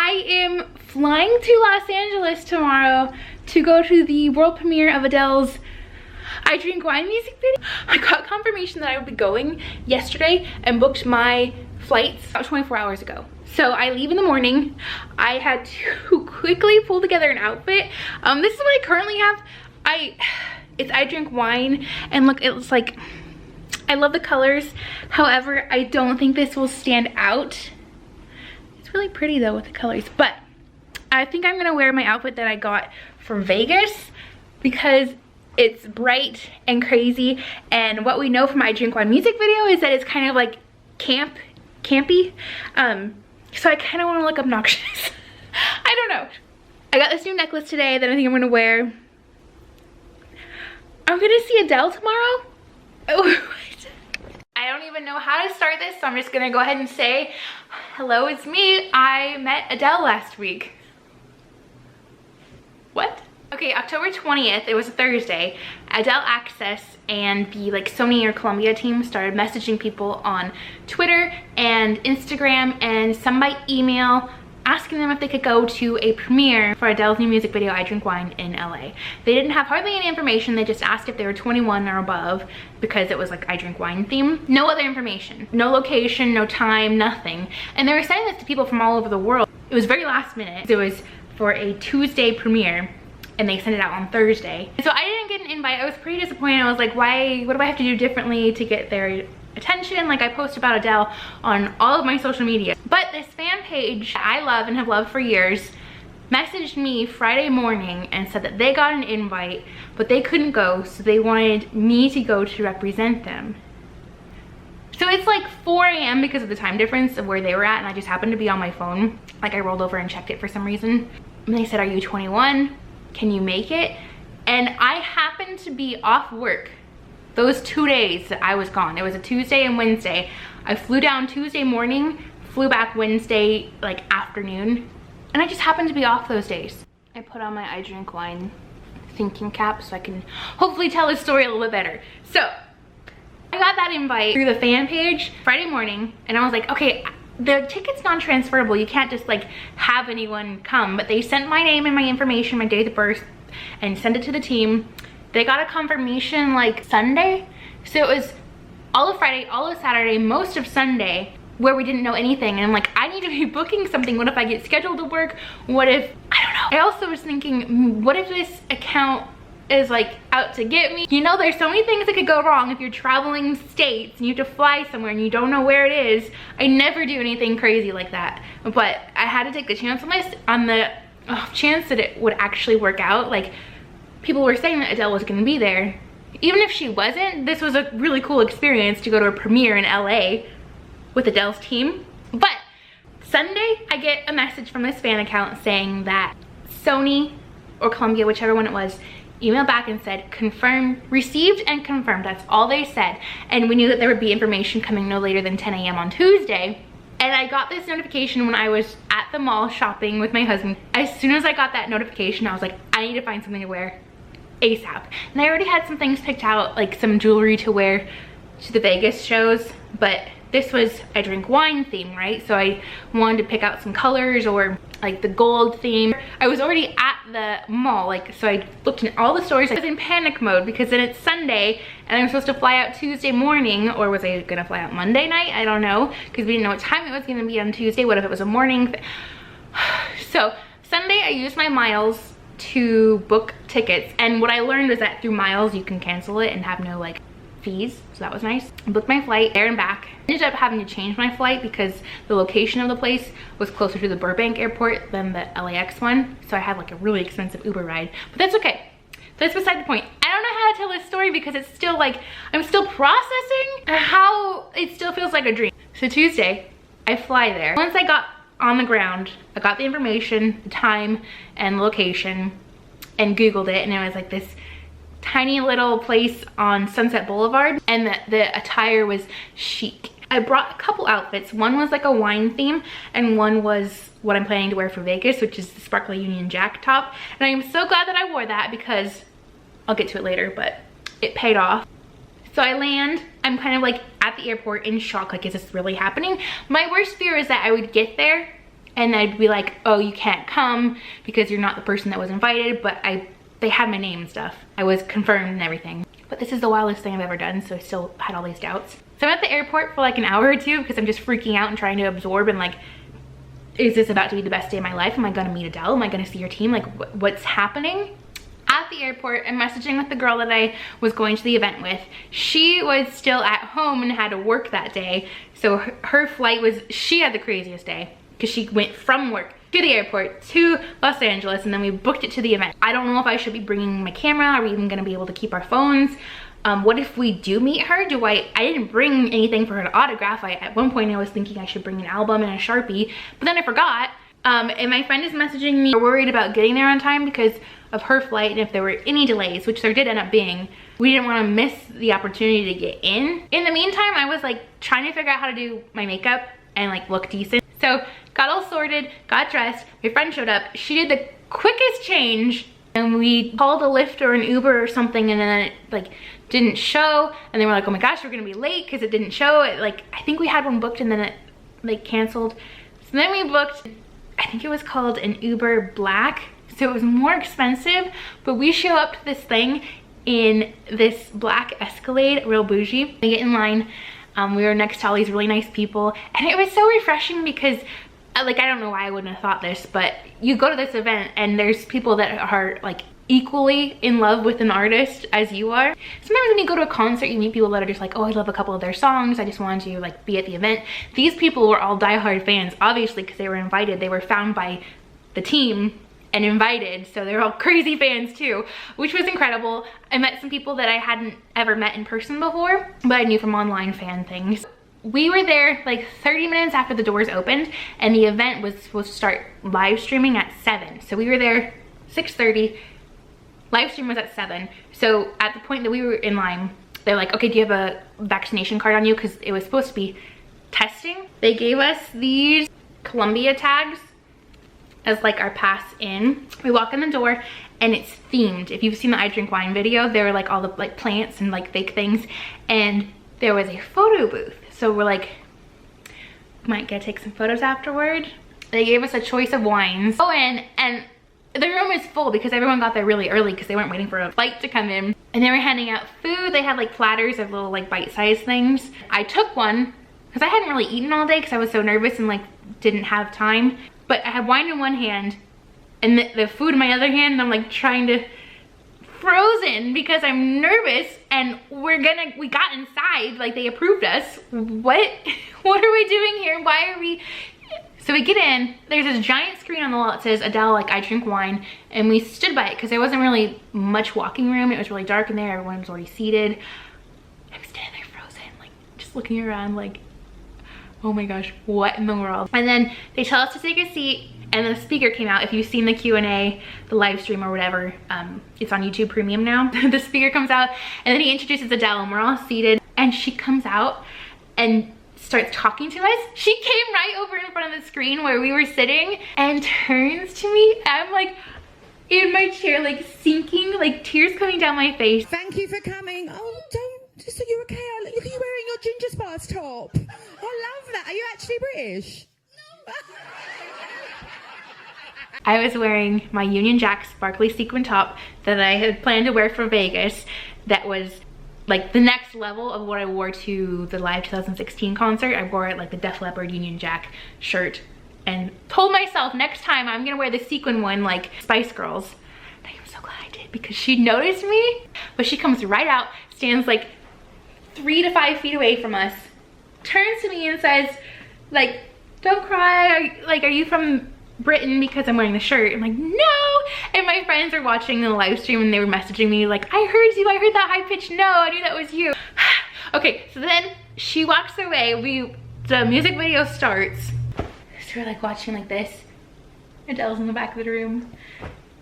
I am flying to Los Angeles tomorrow to go to the world premiere of Adele's I Drink Wine music video. I got confirmation that I would be going yesterday and booked my flights about 24 hours ago. So I leave in the morning. I had to quickly pull together an outfit. This is what I currently have. It's I Drink Wine, and look, it's like, I love the colors. However, I don't think this will stand out. It's really pretty though with the colors, but I think I'm gonna wear my outfit that I got for Vegas because it's bright and crazy, and what we know from my Drink Wine music video is that it's kind of like campy. So I kind of want to look obnoxious. I don't know. I got this new necklace today that I think I'm gonna wear. I'm gonna see Adele tomorrow. Oh, I don't even know how to start this, so I'm just gonna go ahead and say, hello, it's me. I met Adele last week. What? Okay, October 20th, it was a Thursday, Adele Access and the Sony or Columbia team started messaging people on Twitter and Instagram and some by email, asking them if they could go to a premiere for Adele's new music video, I Drink Wine, in LA. They didn't have hardly any information. They just asked if they were 21 or above because it was like I Drink Wine theme. No other information, no location, no time, nothing. And they were sending this to people from all over the world. It was very last minute. It was for a Tuesday premiere, and they sent it out on Thursday. So I didn't get an invite. I was pretty disappointed. I was like, why, what do I have to do differently to get their attention? Like, I post about Adele on all of my social media. But this fan page that I love and have loved for years messaged me Friday morning and said that they got an invite, but they couldn't go, so they wanted me to go to represent them. So it's like 4 a.m. because of the time difference of where they were at, and I just happened to be on my phone. Like, I rolled over and checked it for some reason. And they said, are you 21? Can you make it? And I happened to be off work those 2 days that I was gone. It was a Tuesday and Wednesday. I flew down Tuesday morning, flew back Wednesday afternoon, and I just happened to be off those days. I put on my I Drink Wine thinking cap so I can hopefully tell this story a little bit better. So I got that invite through the fan page Friday morning, and I was like, okay, the ticket's non-transferable. You can't just have anyone come, but they sent my name and my information, my date of birth, and sent it to the team. They got a confirmation Sunday, so it was all of Friday, all of Saturday, most of Sunday where we didn't know anything. And I'm like, I need to be booking something. What if I get scheduled to work? What if, I don't know. I also was thinking, what if this account is out to get me? You know, there's so many things that could go wrong if you're traveling states and you have to fly somewhere and you don't know where it is. I never do anything crazy like that, but I had to take the chance on the chance that it would actually work out. People were saying that Adele was going to be there. Even if she wasn't, this was a really cool experience to go to a premiere in LA with Adele's team. But Sunday, I get a message from this fan account saying that Sony or Columbia, whichever one it was, emailed back and said confirmed, received and confirmed. That's all they said. And we knew that there would be information coming no later than 10 a.m. on Tuesday. And I got this notification when I was at the mall shopping with my husband. As soon as I got that notification, I was like, I need to find something to wear ASAP. And I already had some things picked out, some jewelry to wear to the Vegas shows, but this was a Drink Wine theme, right? So I wanted to pick out some colors or the gold theme. I was already at the mall, so I looked in all the stores. I was in panic mode because then it's Sunday and I'm supposed to fly out Tuesday morning, or was I gonna fly out Monday night? I don't know, because we didn't know what time it was gonna be on Tuesday. What if it was a morning? So Sunday I used my miles to book tickets, and what I learned was that through miles you can cancel it and have no fees, so that was nice. I booked my flight there and back. Ended up having to change my flight because the location of the place was closer to the Burbank airport than the LAX one, so I had a really expensive Uber ride, but that's okay. That's beside the point. I don't know how to tell this story because it's still I'm still processing how it still feels like a dream. So Tuesday, I fly there. Once I got on the ground, I got the information, the time and the location, and Googled it, and it was this tiny little place on Sunset Boulevard, and the attire was chic. I brought a couple outfits. One was a wine theme, and one was what I'm planning to wear for Vegas, which is the sparkly Union Jack top. And I am so glad that I wore that because I'll get to it later, but it paid off. So I land, I'm kind of at the airport in shock, is this really happening? My worst fear is that I would get there and I'd be like, oh, you can't come because you're not the person that was invited, but they had my name and stuff. I was confirmed and everything. But this is the wildest thing I've ever done, so I still had all these doubts. So I'm at the airport for like an hour or two because I'm just freaking out and trying to absorb and like, is this about to be the best day of my life? Am I gonna meet Adele? Am I gonna see her team? Like, what's happening? At the airport, I'm messaging with the girl that I was going to the event with. She was still at home and had to work that day. So her flight was, she had the craziest day because she went from work to the airport to Los Angeles, and then we booked it to the event. I don't know if I should be bringing my camera. Are we even gonna be able to keep our phones? What if we do meet her? I didn't bring anything for her to autograph. At one point I was thinking I should bring an album and a Sharpie, but then I forgot. And my friend is messaging me, worried about getting there on time because of her flight, and if there were any delays, which there did end up being, we didn't want to miss the opportunity to get in. In the meantime, I was like trying to figure out how to do my makeup and like look decent. So got all sorted, got dressed, my friend showed up. She did the quickest change, and we called a Lyft or an Uber or something, and then it like didn't show, and then we're like, oh my gosh, we're gonna be late because it didn't show. Like, I think we had one booked and then it like canceled. So then we booked, I think it was called an Uber Black, so it was more expensive, but we show up to this thing in this black Escalade, real bougie. We get in line, we were next to all these really nice people, and it was so refreshing because like, I don't know why I wouldn't have thought this, but you go to this event and there's people that are like equally in love with an artist as you are. Sometimes when you go to a concert, you meet people that are just like, oh, I love a couple of their songs, I just wanted to like be at the event. These people were all diehard fans, obviously, because they were invited. They were found by the team and invited, so they're all crazy fans too, which was incredible. I met some people that I hadn't ever met in person before, but I knew from online fan things. We were there like 30 minutes after the doors opened, and the event was supposed to start live streaming at 7. So we were there 6:30, live stream was at 7. So at the point that we were in line, they're like, okay, do you have a vaccination card on you? Because it was supposed to be testing. They gave us these Columbia tags as like our pass in. We walk in the door and it's themed. If you've seen the I Drink Wine video, there were like all the like plants and like fake things, and there was a photo booth. So we're like, might get to take some photos afterward. They gave us a choice of wines. Go in, and the room is full because everyone got there really early because they weren't waiting for a flight to come in. And they were handing out food. They had like platters of little like bite-sized things. I took one because I hadn't really eaten all day because I was so nervous and like didn't have time. But I had wine in one hand and the food in my other hand, and I'm like trying to frozen because I'm nervous, and we got inside, like they approved us. What are we doing here? Why are we? So we get in, there's this giant screen on the wall that says Adele, like I Drink Wine, and we stood by it because there wasn't really much walking room. It was really dark in there, everyone was already seated. I'm standing there frozen, like just looking around like, oh my gosh, what in the world? And then they tell us to take a seat, and the speaker came out. If you've seen the Q&A, the live stream or whatever, it's on YouTube Premium now. The speaker comes out, and then he introduces Adele, and we're all seated, and she comes out and starts talking to us. She came right over in front of the screen where we were sitting and turns to me. I'm like in my chair, like sinking, like tears coming down my face. Thank you for coming. Oh, so you're okay. Look at you wearing your ginger spice top. I love that. Are you actually British? No. I was wearing my Union Jack sparkly sequin top that I had planned to wear for Vegas. That was like the next level of what I wore to the Live 2016 concert. I wore it like the Def Leppard Union Jack shirt and told myself next time I'm gonna wear the sequin one like Spice Girls. And I'm so glad I did because she noticed me. But she comes right out, stands like 3 to 5 feet away from us, turns to me and says, like, don't cry, are you from Britain? Because I'm wearing the shirt. I'm like, no. And my friends are watching the live stream and they were messaging me like, I heard you, I heard that high pitched no, I knew that was you. Okay, so then she walks away, the music video starts. So we're like watching like this. Adele's in the back of the room.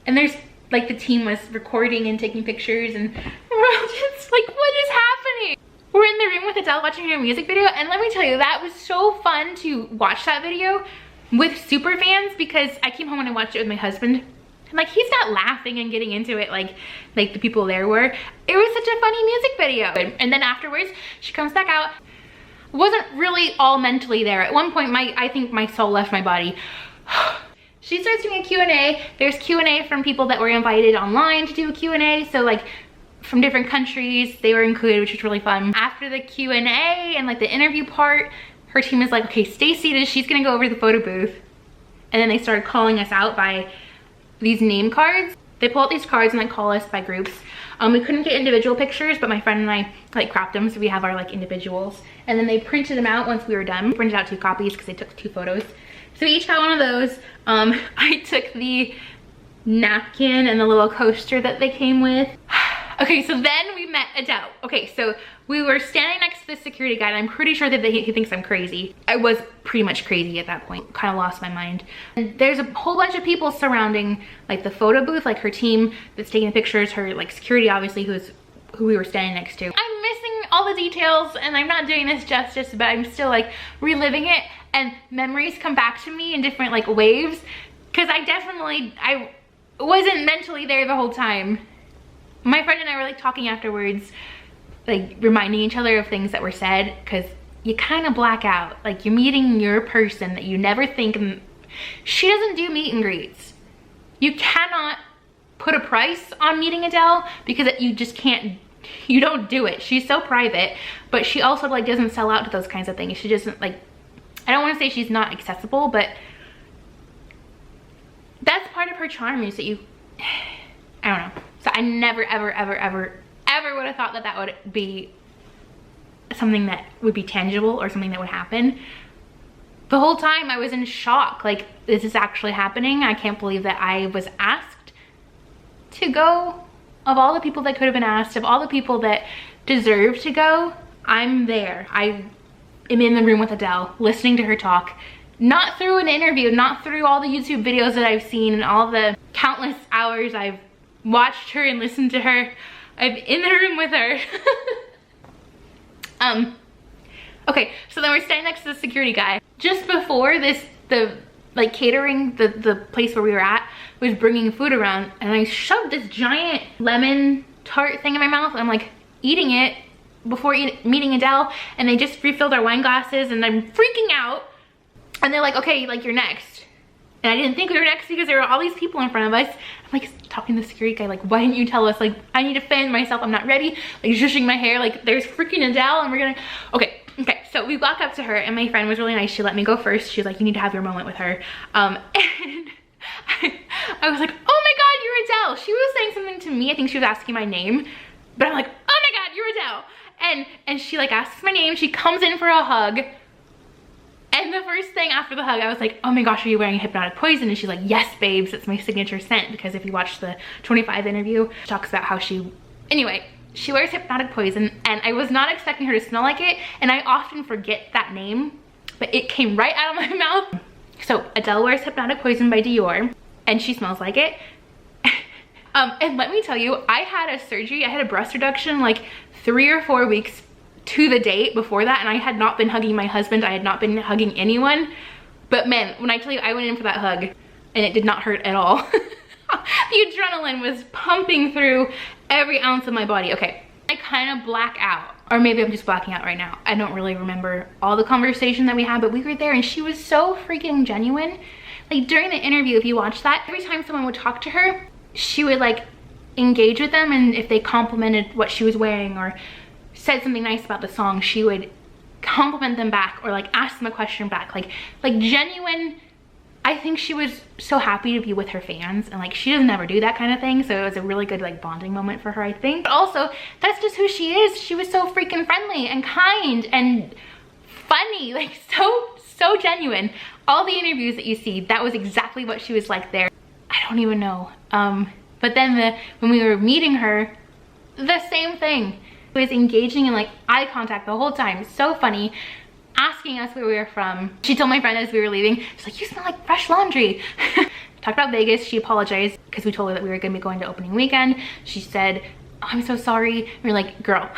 And there's like the team was recording and taking pictures, and we're all just like, what is happening? We're in the room with Adele watching her music video, and let me tell you, that was so fun to watch that video with super fans, because I came home and I watched it with my husband, and like he's not laughing and getting into it like the people there were. It was such a funny music video. And then afterwards she comes back out. Wasn't really all mentally there. At one point I think my soul left my body. She starts doing a Q&A. There's Q&A from people that were invited online to do a Q&A. So like from different countries, they were included, which was really fun. After the Q&A and like the interview part, her team is like, okay, stay seated. She's gonna go over to the photo booth. And then they started calling us out by these name cards. They pull out these cards and like call us by groups. We couldn't get individual pictures, but my friend and I like cropped them so we have our like individuals. And then they printed them out once we were done. We printed out 2 copies because they took 2 photos. So we each got one of those. I took the napkin and the little coaster that they came with. Okay, so then we met Adele. Okay, so we were standing next to the security guy, and I'm pretty sure that he thinks I'm crazy. I was pretty much crazy at that point, kind of lost my mind. And there's a whole bunch of people surrounding like the photo booth, like her team that's taking the pictures, her like security obviously who we were standing next to. I'm missing all the details and I'm not doing this justice, but I'm still like reliving it, and memories come back to me in different like waves, because I wasn't mentally there the whole time. My friend and I were like talking afterwards, like reminding each other of things that were said, because you kind of black out. Like you're meeting your person that you never think, and she doesn't do meet and greets. You cannot put a price on meeting Adele because you just can't, you don't do it. She's so private, but she also like doesn't sell out to those kinds of things. She doesn't like, I don't want to say she's not accessible, but that's part of her charm, is that you, I don't know. So I never, ever, ever, ever, ever would have thought that that would be something that would be tangible or something that would happen. The whole time I was in shock, like, this is actually happening. I can't believe that I was asked to go. Of all the people that could have been asked, of all the people that deserve to go, I'm there. I am in the room with Adele, listening to her talk. Not through an interview, not through all the YouTube videos that I've seen and all the countless hours I've watched her and listened to her. I'm in the room with her. Okay, so then we're standing next to the security guy. Just before this, the like catering, the place where we were at was bringing food around, and I shoved this giant lemon tart thing in my mouth, and I'm like eating it before meeting Adele, and they just refilled our wine glasses, and I'm freaking out. And they're like, okay, like you're next. And I didn't think we were next because there were all these people in front of us. I'm like talking to the security guy, like, why didn't you tell us? Like, I need to fan myself, I'm not ready. Like zhuzhing my hair, like there's freaking Adele and we're gonna, okay. So we walk up to her, and my friend was really nice. She let me go first. She's like, you need to have your moment with her. And I was like, oh my God, you're Adele. She was saying something to me. I think she was asking my name, but I'm like, oh my God, you're Adele. And she like asks my name. She comes in for a hug. And the first thing after the hug, I was like, oh my gosh, are you wearing Hypnotic Poison? And she's like, yes, babes, it's my signature scent. Because if you watch the 25 interview, she talks about how anyway, she wears Hypnotic Poison, and I was not expecting her to smell like it. And I often forget that name, but it came right out of my mouth. So Adele wears Hypnotic Poison by Dior, and she smells like it. And let me tell you, I had a surgery, I had a breast reduction like 3 or 4 weeks to the date before that, and I had not been hugging my husband. I had not been hugging anyone. But man, when I tell you, I went in for that hug and it did not hurt at all. The adrenaline was pumping through every ounce of my body. Okay, I kind of black out, or maybe I'm just blacking out right now. I don't really remember all the conversation that we had, but we were there and she was so freaking genuine. Like during the interview, if you watch that, every time someone would talk to her, she would like engage with them, and if they complimented what she was wearing or said something nice about the song, she would compliment them back or like ask them a question back, like genuine. I think she was so happy to be with her fans, and like she doesn't ever do that kind of thing, so it was a really good like bonding moment for her, I think. But also, that's just who she is. She was so freaking friendly and kind and funny, like so genuine. All the interviews that you see, that was exactly what she was like there. I don't even know. But then when we were meeting her, the same thing. Was engaging in like eye contact the whole time. So funny, asking us where we were from. She told my friend as we were leaving, she's like, you smell like fresh laundry. Talked about Vegas. She apologized because we told her that we were gonna be going to opening weekend. She said, oh, I'm so sorry. And we're like, girl,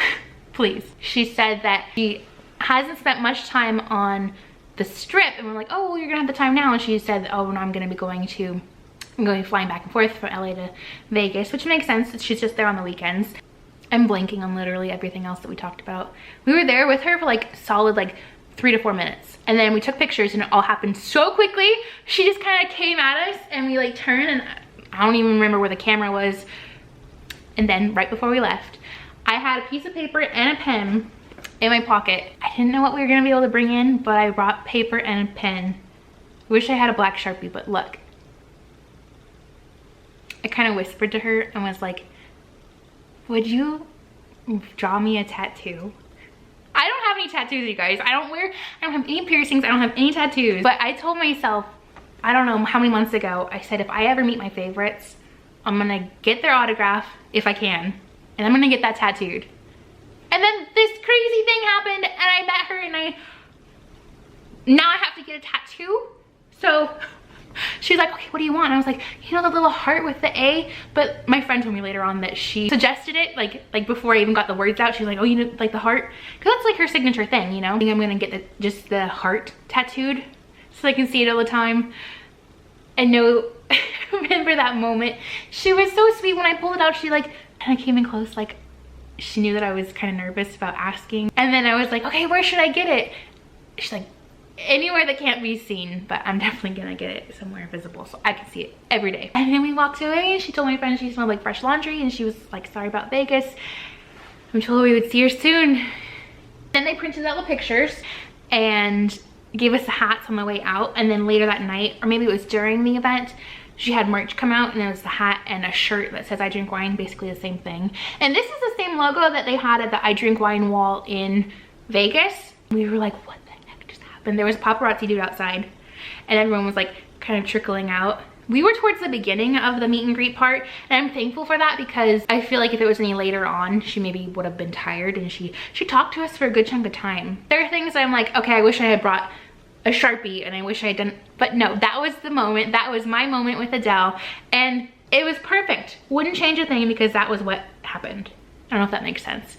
please. She said that she hasn't spent much time on the Strip, and we're like, oh, well, you're gonna have the time now. And she said, oh, no, I'm gonna be flying back and forth from LA to Vegas, which makes sense. She's just there on the weekends. I'm blanking on literally everything else that we talked about. We were there with her for like solid like 3 to 4 minutes. And then we took pictures and it all happened so quickly. She just kind of came at us and we like turned, and I don't even remember where the camera was. And then right before we left, I had a piece of paper and a pen in my pocket. I didn't know what we were gonna be able to bring in, but I brought paper and a pen. Wish I had a black Sharpie, but look. I kind of whispered to her and was like, would you draw me a tattoo? I don't have any tattoos, you guys. I don't have any piercings, I don't have any tattoos. But I told myself, I don't know how many months ago, I said if I ever meet my favorites, I'm gonna get their autograph if I can, and I'm gonna get that tattooed. And then this crazy thing happened and I met her and now I have to get a tattoo. So she's like, okay, what do you want? And I was like, you know, the little heart with the A? But my friend told me later on that she suggested it, like before I even got the words out. She's like, oh, you know, like the heart? Because that's like her signature thing, you know? I think I'm gonna get just the heart tattooed so I can see it all the time. And no, remember that moment? She was so sweet when I pulled it out. She like kind of came in close, like she knew that I was kind of nervous about asking. And then I was like, okay, where should I get it? She's like, anywhere that can't be seen, but I'm definitely gonna get it somewhere visible so I can see it every day. And then we walked away and she told my friend she smelled like fresh laundry and she was like, sorry about Vegas. I'm told we would see her soon. Then they printed out the pictures and gave us the hats on the way out. And then later that night, or maybe it was during the event, she had merch come out and it was the hat and a shirt that says I drink wine, basically the same thing. And this is the same logo that they had at the I drink wine wall in Vegas. We were like, what the heck just happened? There was a paparazzi dude outside and everyone was like kind of trickling out. We were towards the beginning of the meet and greet part, and I'm thankful for that because I feel like if it was any later on, she maybe would have been tired, and she talked to us for a good chunk of time. There are things I'm like, okay, I wish I had brought a Sharpie and I wish I had done, but no, that was the moment. That was my moment with Adele and it was perfect. Wouldn't change a thing because that was what happened. I don't know if that makes sense.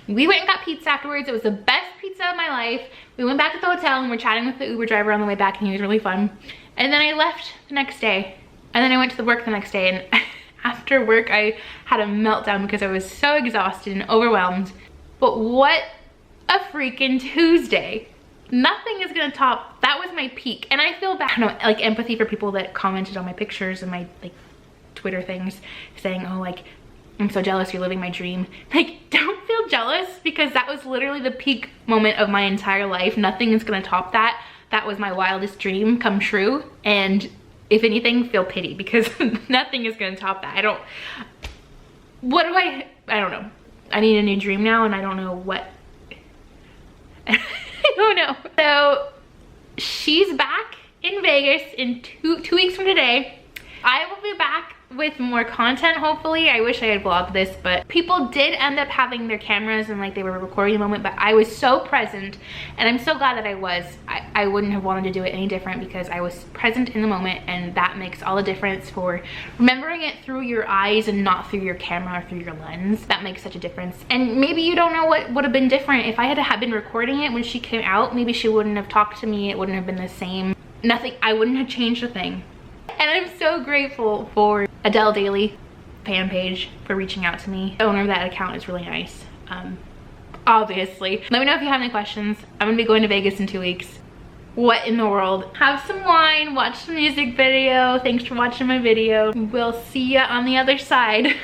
We went and got pizza afterwards. It was the best pizza of my life. We went back to the hotel and we're chatting with the Uber driver on the way back and he was really fun. And then I left the next day and then I went to the work the next day, and after work I had a meltdown because I was so exhausted and overwhelmed. But what a freaking Tuesday. Nothing is gonna top, that was my peak. And I feel bad, I don't know, like empathy for people that commented on my pictures and my like Twitter things saying, oh, like, I'm so jealous you're living my dream. Like, don't feel jealous because that was literally the peak moment of my entire life. Nothing is gonna top that. That was my wildest dream come true. And if anything, feel pity because nothing is gonna top that. I don't know. I need a new dream now and I don't know what. I don't know. So she's back in Vegas in two weeks from today. I will be back with more content, hopefully. I wish I had vlogged this, but people did end up having their cameras and like they were recording the moment, but I was so present and I'm so glad that I was. I wouldn't have wanted to do it any different because I was present in the moment, and that makes all the difference for remembering it through your eyes and not through your camera or through your lens. That makes such a difference. And maybe you don't know what would have been different. If I had been recording it when she came out, maybe she wouldn't have talked to me. It wouldn't have been the same. Nothing, I wouldn't have changed a thing. And I'm so grateful for Adele Daily fan page for reaching out to me. The owner of that account is really nice, obviously. Let me know if you have any questions. I'm gonna be going to Vegas in 2 weeks. What in the world? Have some wine, watch the music video. Thanks for watching my video. We'll see ya on the other side.